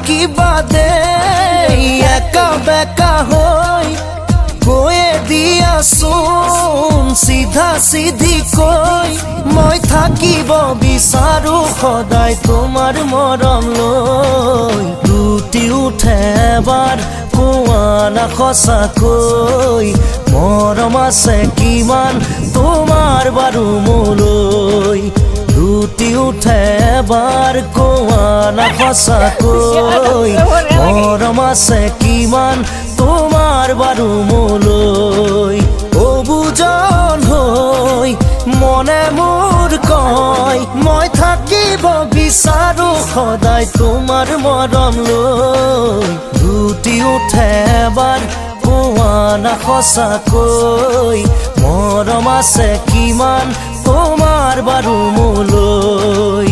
থাকিবা দে একা বেকা হৈ কৈয়ে দিয়াচোন চিধা চিধি কৈ মই থাকিব বিচাৰো সদায় তোমাৰ মৰম লৈ লুটি উঠে এবাৰ কোৱা না সঁচাকৈ মৰম আছে কিমান তোমাৰ বাৰু মোলৈ লুটি উঠে এবাৰ কোৱা না সঁচাকৈ মৰম আছে কিমান তোমাৰ বাৰু মোলৈ অবুজন হৈ মনে মোৰ কয় মই থাকিব বিচাৰো সদায় তোমাৰ মৰম লৈ লুটি উঠে এবাৰ কোৱা না সঁচাকৈ মৰম আছে কিমান তোমাৰ বাৰু মোলৈ।